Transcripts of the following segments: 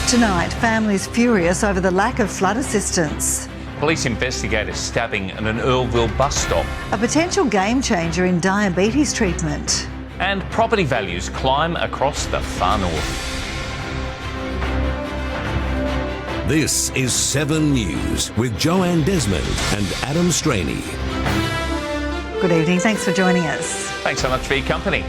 Tonight, families furious over the lack of flood assistance. Police investigate a stabbing at an Earlville bus stop. A potential game changer in diabetes treatment. And property values climb across the far north. This is 7 News with Joanne, Desmond and Adam Straney. Good evening. Thanks for joining us. Thanks so much for your company.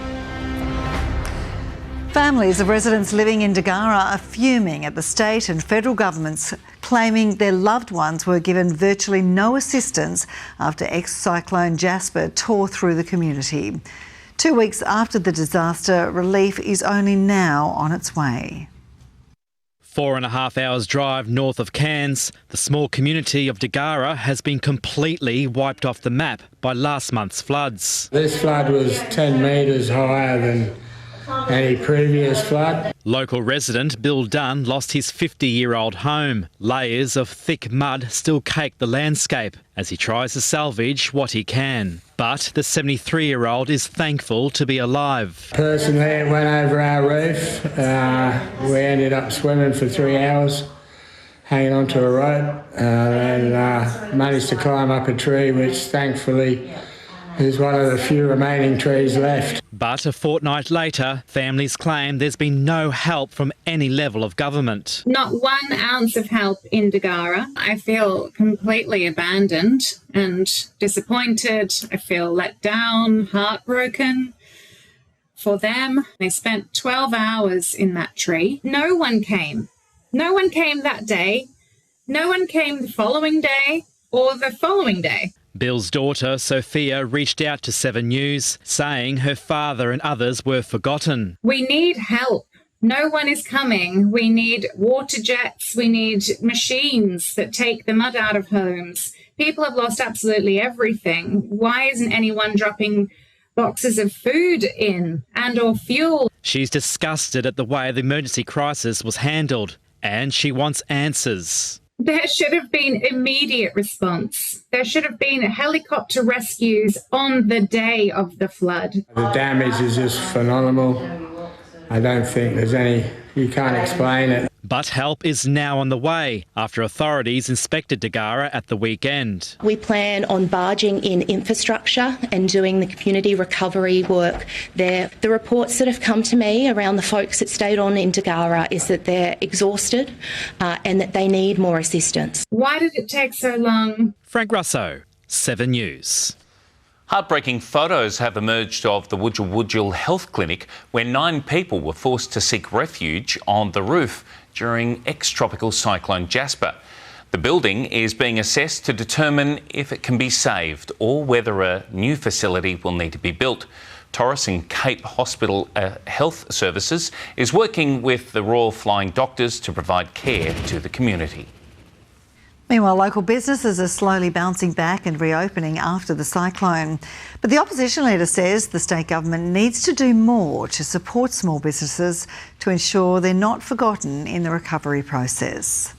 Families of residents living in Dagara are fuming at the state and federal governments, claiming their loved ones were given virtually no assistance after ex-cyclone Jasper tore through the community. 2 weeks after the disaster, relief is only now on its way. 4.5 hours drive north of Cairns, the small community of Dagara has been completely wiped off the map by last month's floods. This flood was 10 metres higher than any previous flood. Local resident Bill Dunn lost his 50-year-old home. Layers of thick mud still cake the landscape as he tries to salvage what he can. But the 73-year-old is thankful to be alive. Person there went over our roof. We ended up swimming for 3 hours, hanging onto a rope, and managed to climb up a tree, which thankfully is one of the few remaining trees left. But a fortnight later, families claim there's been no help from any level of government. Not 1 ounce of help in Dagara. I feel completely abandoned and disappointed. I feel let down, heartbroken for them. They spent 12 hours in that tree. No one came. No one came that day. No one came the following day or the following day. Bill's daughter, Sophia, reached out to 7 News, saying her father and others were forgotten. We need help. No one is coming. We need water jets. We need machines that take the mud out of homes. People have lost absolutely everything. Why isn't anyone dropping boxes of food in and or fuel? She's disgusted at the way the emergency crisis was handled, and she wants answers. There should have been immediate response. There should have been helicopter rescues on the day of the flood. The damage is just phenomenal. I don't think there's you can't explain it. But help is now on the way after authorities inspected Dagara at the weekend. We plan on barging in infrastructure and doing the community recovery work there. The reports that have come to me around the folks that stayed on in Dagara is that they're exhausted and that they need more assistance. Why did it take so long? Frank Russo, 7 News. Heartbreaking photos have emerged of the Wudjil Health Clinic where 9 people were forced to seek refuge on the roof during ex-tropical cyclone Jasper. The building is being assessed to determine if it can be saved or whether a new facility will need to be built. Torres and Cape Hospital Health Services is working with the Royal Flying Doctors to provide care to the community. Meanwhile, local businesses are slowly bouncing back and reopening after the cyclone. But the opposition leader says the state government needs to do more to support small businesses to ensure they're not forgotten in the recovery process.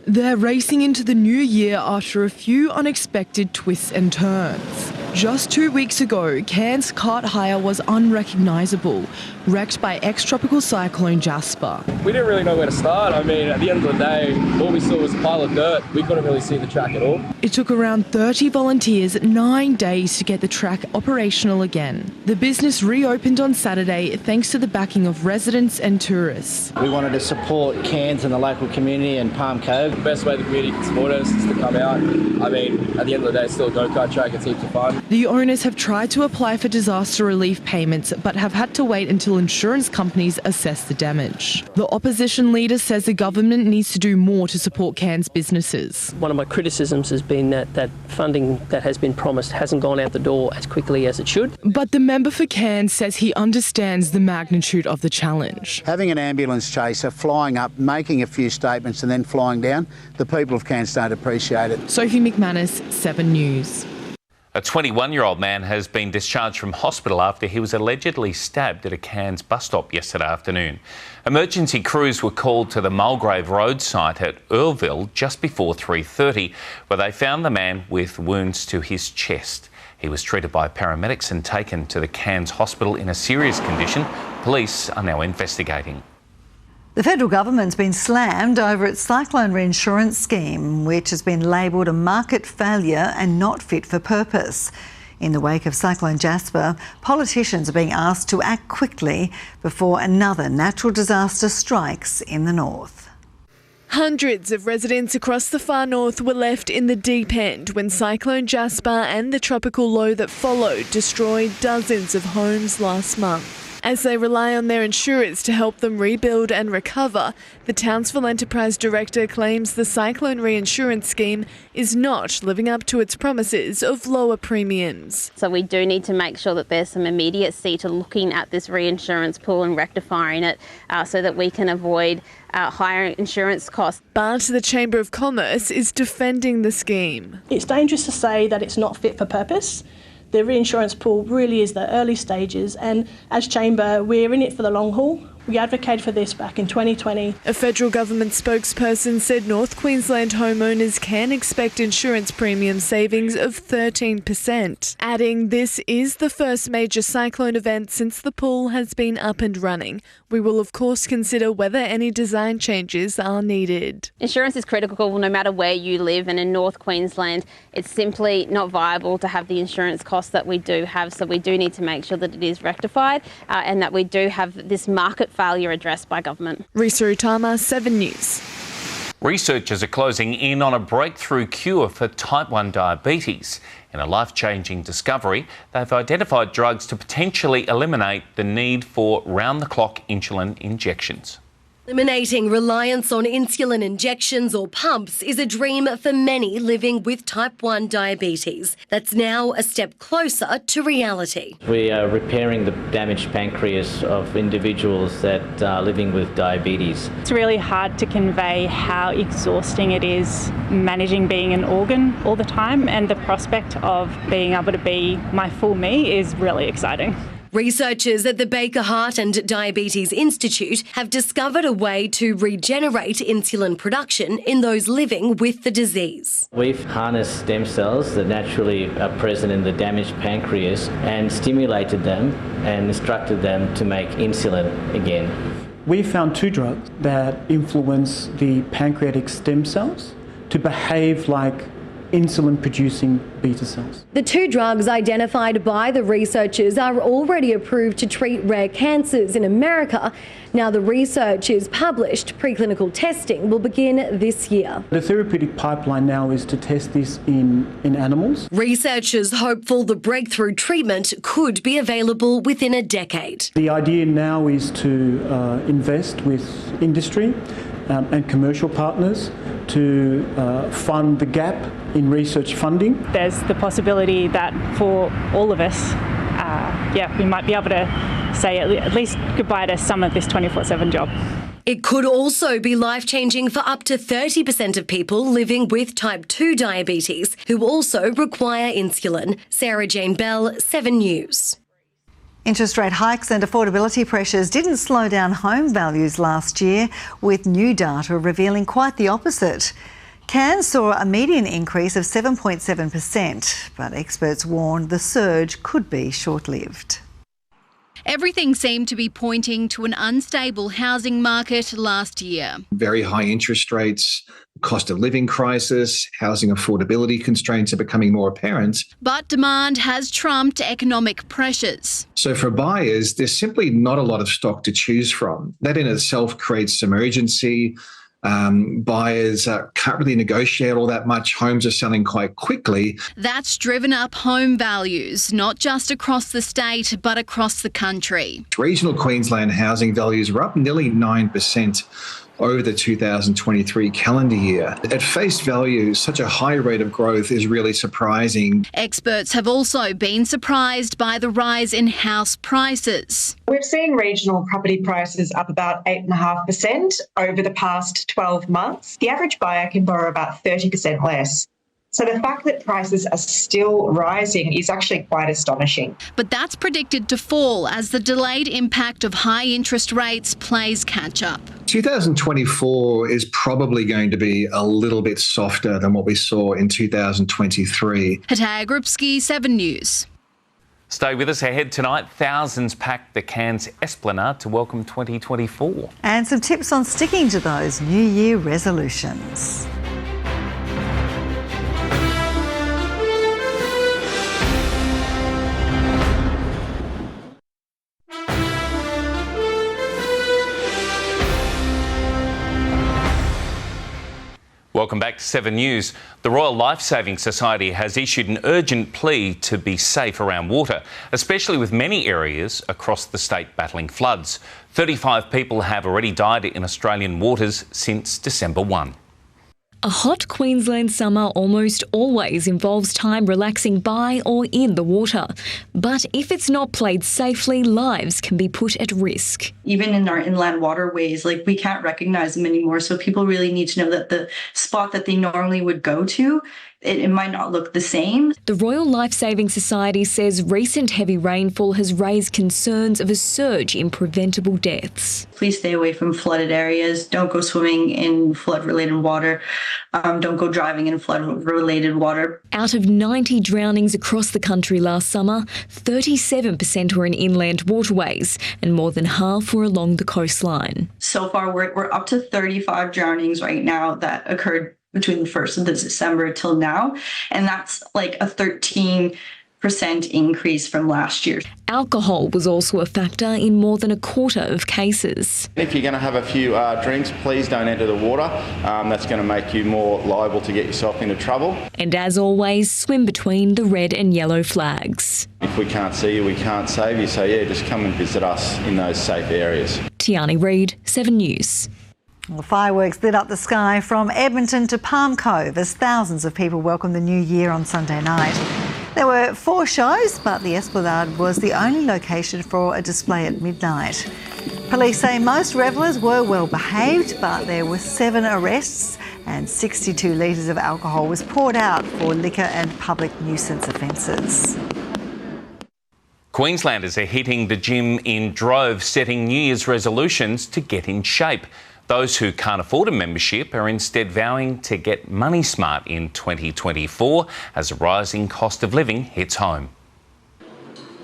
They're racing into the new year after a few unexpected twists and turns. Just 2 weeks ago, Cairns cart hire was unrecognisable, wrecked by ex-tropical cyclone Jasper. We didn't really know where to start. I mean, at the end of the day, all we saw was a pile of dirt. We couldn't really see the track at all. It took around 30 volunteers 9 days to get the track operational again. The business reopened on Saturday thanks to the backing of residents and tourists. We wanted to support Cairns and the local community and Palm Cove. The best way the community can support us is to come out. I mean, at the end of the day, it's still a go-kart track. It's heaps of fun. The owners have tried to apply for disaster relief payments but have had to wait until insurance companies assess the damage. The opposition leader says the government needs to do more to support Cairns businesses. One of my criticisms has been that funding that has been promised hasn't gone out the door as quickly as it should. But the member for Cairns says he understands the magnitude of the challenge. Having an ambulance chaser flying up, making a few statements and then flying down, the people of Cairns don't appreciate it. Sophie McManus, 7 News. A 21-year-old man has been discharged from hospital after he was allegedly stabbed at a Cairns bus stop yesterday afternoon. Emergency crews were called to the Mulgrave Road site at Earlville just before 3:30, where they found the man with wounds to his chest. He was treated by paramedics and taken to the Cairns hospital in a serious condition. Police are now investigating. The federal government's been slammed over its cyclone reinsurance scheme, which has been labelled a market failure and not fit for purpose. In the wake of Cyclone Jasper, politicians are being asked to act quickly before another natural disaster strikes in the north. Hundreds of residents across the far north were left in the deep end when Cyclone Jasper and the tropical low that followed destroyed dozens of homes last month. As they rely on their insurers to help them rebuild and recover, the Townsville Enterprise Director claims the cyclone reinsurance scheme is not living up to its promises of lower premiums. So we do need to make sure that there's some immediacy to looking at this reinsurance pool and rectifying it so that we can avoid higher insurance costs. But the Chamber of Commerce is defending the scheme. It's dangerous to say that it's not fit for purpose. The reinsurance pool really is the early stages, and as Chamber, we're in it for the long haul. We advocated for this back in 2020. A federal government spokesperson said North Queensland homeowners can expect insurance premium savings of 13%, adding this is the first major cyclone event since the pool has been up and running. We will of course consider whether any design changes are needed. Insurance is critical no matter where you live, and in North Queensland it's simply not viable to have the insurance costs that we do have, so we do need to make sure that it is rectified and that we do have this market failure addressed by government. Risa Utama, 7 News. Researchers are closing in on a breakthrough cure for type 1 diabetes. In a life-changing discovery, they've identified drugs to potentially eliminate the need for round-the-clock insulin injections. Eliminating reliance on insulin injections or pumps is a dream for many living with type 1 diabetes. That's now a step closer to reality. We are repairing the damaged pancreas of individuals that are living with diabetes. It's really hard to convey how exhausting it is managing being an organ all the time, and the prospect of being able to be my full me is really exciting. Researchers at the Baker Heart and Diabetes Institute have discovered a way to regenerate insulin production in those living with the disease. We've harnessed stem cells that naturally are present in the damaged pancreas and stimulated them and instructed them to make insulin again. We found 2 drugs that influence the pancreatic stem cells to behave like insulin-producing beta cells. The 2 drugs identified by the researchers are already approved to treat rare cancers in America. Now the research is published. Preclinical testing will begin this year. The therapeutic pipeline now is to test this in animals. Researchers hopeful the breakthrough treatment could be available within a decade. The idea now is to invest with industry and commercial partners to fund the gap in research funding. There's the possibility that for all of us, we might be able to say at least goodbye to some of this 24/7 job. It could also be life-changing for up to 30% of people living with type 2 diabetes who also require insulin. Sarah Jane Bell, 7 News. Interest rate hikes and affordability pressures didn't slow down home values last year, with new data revealing quite the opposite. Cairns saw a median increase of 7.7%, but experts warned the surge could be short-lived. Everything seemed to be pointing to an unstable housing market last year. Very high interest rates, cost of living crisis, housing affordability constraints are becoming more apparent. But demand has trumped economic pressures. So for buyers, there's simply not a lot of stock to choose from. That in itself creates some urgency. Buyers can't really negotiate all that much. Homes are selling quite quickly. That's driven up home values, not just across the state, but across the country. Regional Queensland housing values were up nearly 9% over the 2023 calendar year. At face value, such a high rate of growth is really surprising. Experts have also been surprised by the rise in house prices. We've seen regional property prices up about 8.5% over the past 12 months. The average buyer can borrow about 30% less. So the fact that prices are still rising is actually quite astonishing. But that's predicted to fall as the delayed impact of high interest rates plays catch-up. 2024 is probably going to be a little bit softer than what we saw in 2023. Hataya Grupski, 7 News. Stay with us. Ahead tonight, thousands packed the Cairns Esplanade to welcome 2024. And some tips on sticking to those New Year resolutions. Welcome back to 7 News. The Royal Lifesaving Society has issued an urgent plea to be safe around water, especially with many areas across the state battling floods. 35 people have already died in Australian waters since December 1. A hot Queensland summer almost always involves time relaxing by or in the water. But if it's not played safely, lives can be put at risk. Even in our inland waterways, we can't recognize them anymore. So people really need to know that the spot that they normally would go to, it might not look the same. The Royal Lifesaving Society says recent heavy rainfall has raised concerns of a surge in preventable deaths. Please stay away from flooded areas. Don't go swimming in flood-related water. Don't go driving in flood-related water. Out of 90 drownings across the country last summer, 37% were in inland waterways and more than half were along the coastline. So far, we're up to 35 drownings right now that occurred between the 1st of December till now, and that's like a 13% increase from last year. Alcohol was also a factor in more than a quarter of cases. If you're going to have a few drinks, please don't enter the water. That's going to make you more liable to get yourself into trouble. And as always, swim between the red and yellow flags. If we can't see you, we can't save you. So yeah, just come and visit us in those safe areas. Tiani Reid, 7 News. Well, fireworks lit up the sky from Edmonton to Palm Cove as thousands of people welcomed the new year on Sunday night. There were 4 shows, but the Esplanade was the only location for a display at midnight. Police say most revellers were well behaved, but there were 7 arrests and 62 litres of alcohol was poured out for liquor and public nuisance offences. Queenslanders are hitting the gym in droves, setting New Year's resolutions to get in shape. Those who can't afford a membership are instead vowing to get money smart in 2024 as a rising cost of living hits home.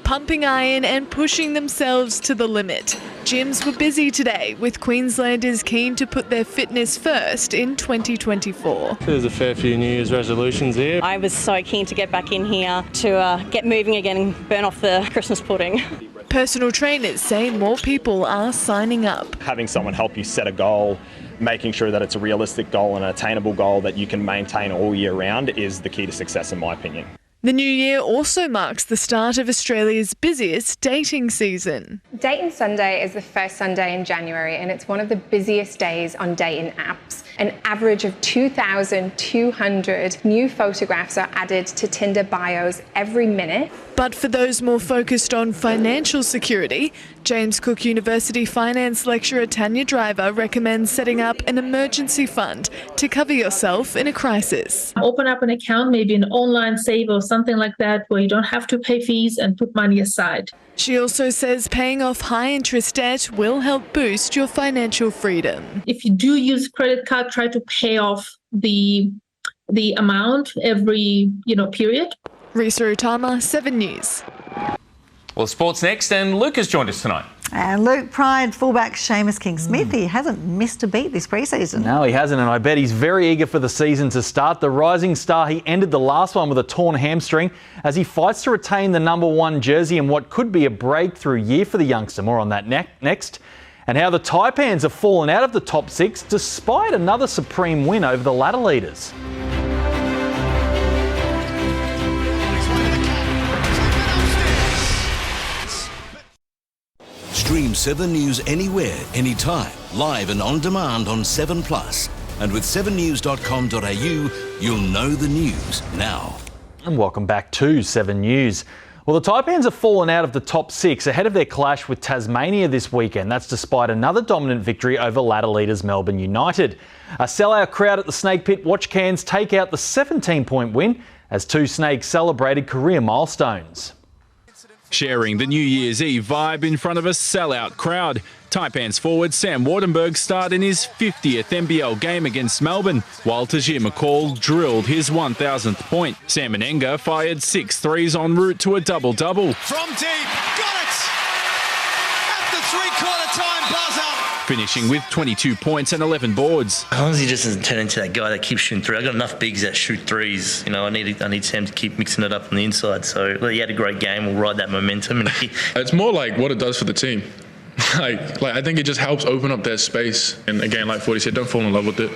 Pumping iron and pushing themselves to the limit. Gyms were busy today, with Queenslanders keen to put their fitness first in 2024. There's a fair few New Year's resolutions here. I was so keen to get back in here to get moving again and burn off the Christmas pudding. Personal trainers say more people are signing up. Having someone help you set a goal, making sure that it's a realistic goal and an attainable goal that you can maintain all year round is the key to success, in my opinion. The new year also marks the start of Australia's busiest dating season. Dating Sunday is the first Sunday in January, and it's one of the busiest days on dating apps. An average of 2,200 new photographs are added to Tinder bios every minute. But for those more focused on financial security, James Cook University finance lecturer Tanya Driver recommends setting up an emergency fund to cover yourself in a crisis. Open up an account, maybe an online save or something like that, where you don't have to pay fees and put money aside. She also says paying off high-interest debt will help boost your financial freedom. If you do use a credit card, try to pay off the amount every period. Risa Utama, 7 News. Well, sports next, and Luke has joined us tonight. And Luke, Pride fullback Seamus King-Smith, he hasn't missed a beat this pre-season. No, he hasn't, and I bet he's very eager for the season to start. The rising star, he ended the last one with a torn hamstring as he fights to retain the #1 jersey in what could be a breakthrough year for the youngster. More on that next. And how the Taipans have fallen out of the top 6 despite another supreme win over the ladder leaders. Stream 7 News anywhere, anytime, live and on demand on 7plus. And with 7news.com.au, you'll know the news now. And welcome back to 7 News. Well, the Taipans have fallen out of the top 6 ahead of their clash with Tasmania this weekend. That's despite another dominant victory over ladder leaders Melbourne United. A sellout crowd at the Snake Pit watched Cairns take out the 17-point win as 2 Snakes celebrated career milestones. Sharing the New Year's Eve vibe in front of a sellout crowd, Taipans forward Sam Wardenberg starred in his 50th NBL game against Melbourne, while Tajir McCall drilled his 1,000th point. Sam Menenga fired 6 threes en route to a double-double. From deep, got it! At the three-quarter time buzzer! Finishing with 22 points and 11 boards. As long as he just doesn't turn into that guy that keeps shooting threes. I've got enough bigs that shoot threes. You know, I need Sam to keep mixing it up on the inside. So he had a great game. We'll ride that momentum. And it's more like what it does for the team. Like I think it just helps open up their space. And again, like Forty said, don't fall in love with it.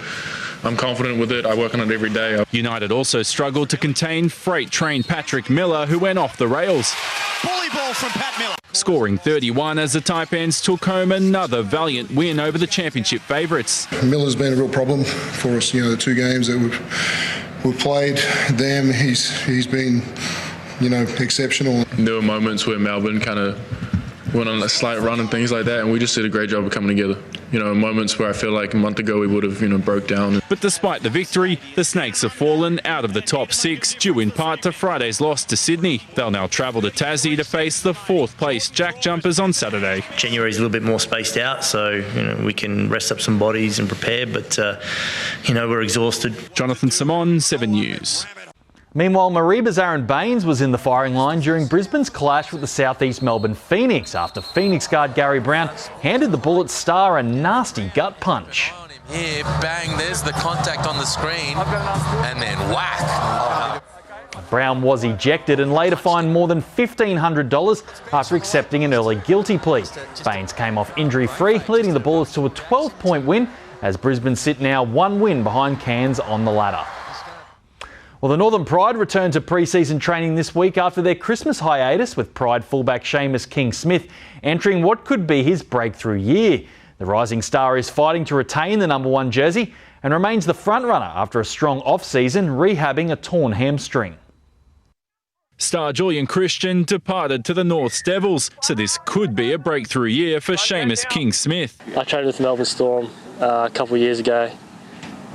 I'm confident with it. I work on it every day. United also struggled to contain freight train Patrick Miller, who went off the rails. Bully ball from Pat Miller. Scoring 31 as the Taipans took home another valiant win over the championship favourites. Miller's been a real problem for us. You know, the 2 games that we've played them, he's been, you know, exceptional. There were moments where Melbourne kind of went on a slight run and things like that, and we just did a great job of coming together. You know, moments where I feel like a month ago we would have, you know, broke down. But despite the victory, the Snakes have fallen out of the top 6, due in part to Friday's loss to Sydney. They'll now travel to Tassie to face the 4th place Jack Jumpers on Saturday. January's a little bit more spaced out, so, you know, we can rest up some bodies and prepare, but, you know, we're exhausted. Jonathan Simon, 7 News. Meanwhile, Mariba's Aaron Baines was in the firing line during Brisbane's clash with the South East Melbourne Phoenix after Phoenix guard Gary Brown handed the Bullets star a nasty gut punch. Here, bang, there's the contact on the screen, and then whack. Brown was ejected and later fined more than $1,500 after accepting an early guilty plea. Baines came off injury-free, leading the Bullets to a 12-point win as Brisbane sit now 1 win behind Cairns on the ladder. Well, the Northern Pride returned to pre-season training this week after their Christmas hiatus, with Pride fullback Seamus King-Smith entering what could be his breakthrough year. The rising star is fighting to retain the number 1 jersey and remains the front-runner after a strong off-season rehabbing a torn hamstring. Star Julian Christian departed to the Norths Devils, so this could be a breakthrough year for Seamus King-Smith. I trained with Melbourne Storm a couple of years ago,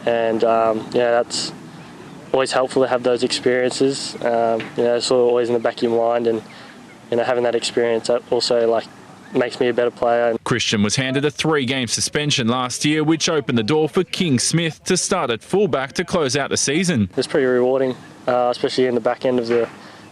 and that's always helpful to have those experiences. It's sort of always in the back of your mind, and having that experience that also makes me a better player. Christian was handed a 3-game suspension last year, which opened the door for King-Smith to start at fullback to close out the season. It's pretty rewarding, especially in the back end of the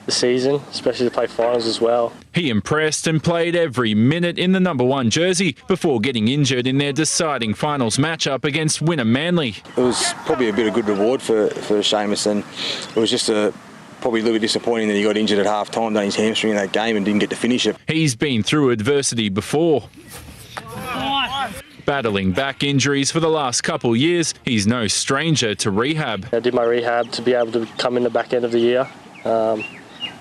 season, especially to play finals as well. He impressed and played every minute in the number 1 jersey before getting injured in their deciding finals matchup against winner Manly. It was probably a bit of good reward for Seamus, and it was just probably a little bit disappointing that he got injured at half-time, done his hamstring in that game and didn't get to finish it. He's been through adversity before. Battling back injuries for the last couple years, he's no stranger to rehab. I did my rehab to be able to come in the back end of the year.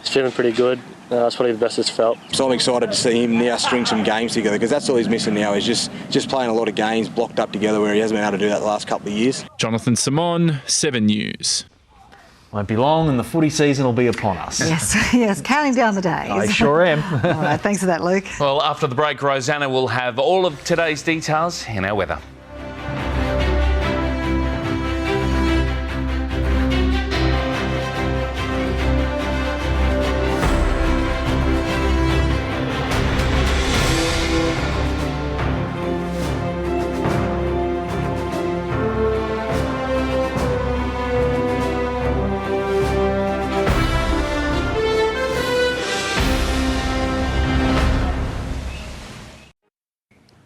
It's feeling pretty good. It's probably the best it's felt. So I'm excited to see him now string some games together, because that's all he's missing now, is just playing a lot of games blocked up together, where he hasn't been able to do that the last couple of years. Jonathan Simon, 7 News. Won't be long and the footy season will be upon us. Yes, counting down the days. I sure am. All right, thanks for that, Luke. Well, after the break, Rosanna will have all of today's details in our weather.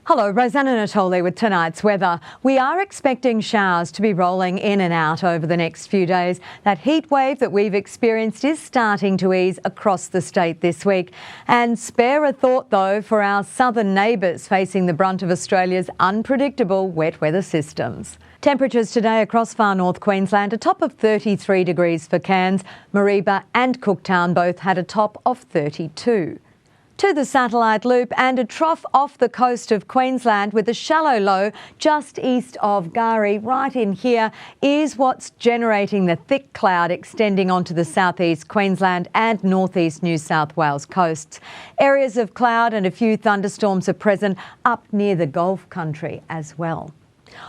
Hello, Rosanna Natoli with tonight's weather. We are expecting showers to be rolling in and out over the next few days. That heat wave that we've experienced is starting to ease across the state this week. And spare a thought, though, for our southern neighbours facing the brunt of Australia's unpredictable wet weather systems. Temperatures today across far north Queensland, a top of 33 degrees for Cairns, Mariba and Cooktown both had a top of 32. To the satellite loop, and a trough off the coast of Queensland with a shallow low just east of McGarry, right in here, is what's generating the thick cloud extending onto the southeast Queensland and northeast New South Wales coasts. Areas of cloud and a few thunderstorms are present up near the Gulf country as well.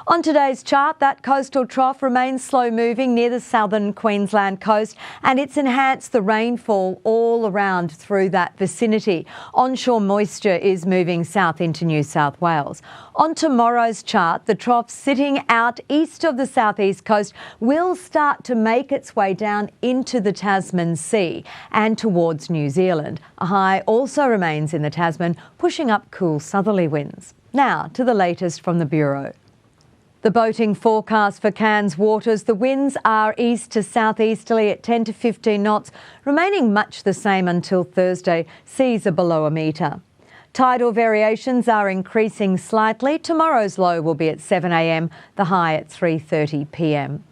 On today's chart, that coastal trough remains slow moving near the southern Queensland coast, and it's enhanced the rainfall all around through that vicinity. Onshore moisture is moving south into New South Wales. On tomorrow's chart, the trough sitting out east of the southeast coast will start to make its way down into the Tasman Sea and towards New Zealand. A high also remains in the Tasman, pushing up cool southerly winds. Now to the latest from the Bureau. The boating forecast for Cairns waters, the winds are east to southeasterly at 10 to 15 knots, remaining much the same until Thursday. Seas are below a metre. Tidal variations are increasing slightly. Tomorrow's low will be at 7 a.m, the high at 3:30 p.m.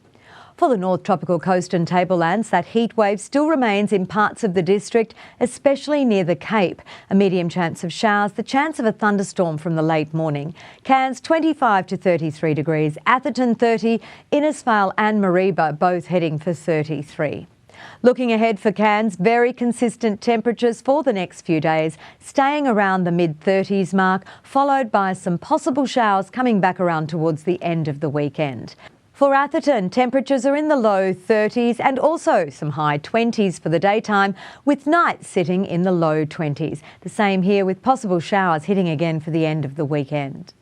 For the North Tropical Coast and Tablelands, that heat wave still remains in parts of the district, especially near the Cape. A medium chance of showers, the chance of a thunderstorm from the late morning. Cairns 25 to 33 degrees, Atherton 30, Innisfail and Mareeba both heading for 33. Looking ahead for Cairns, very consistent temperatures for the next few days, staying around the mid-30s mark, followed by some possible showers coming back around towards the end of the weekend. For Atherton, temperatures are in the low 30s and also some high 20s for the daytime, with nights sitting in the low 20s. The same here with possible showers hitting again for the end of the weekend.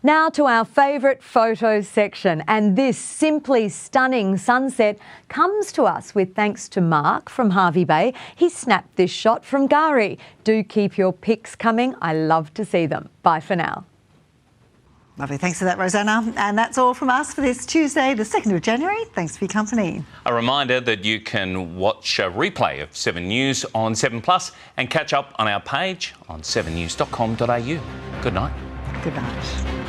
Now to our favourite photos section, and this simply stunning sunset comes to us with thanks to Mark from Hervey Bay. He snapped this shot from McGarry. Do keep your pics coming. I love to see them. Bye for now. Lovely. Thanks for that, Rosanna. And that's all from us for this Tuesday, the 2nd of January. Thanks for your company. A reminder that you can watch a replay of 7 News on 7plus and catch up on our page on 7news.com.au. Good night. Good night.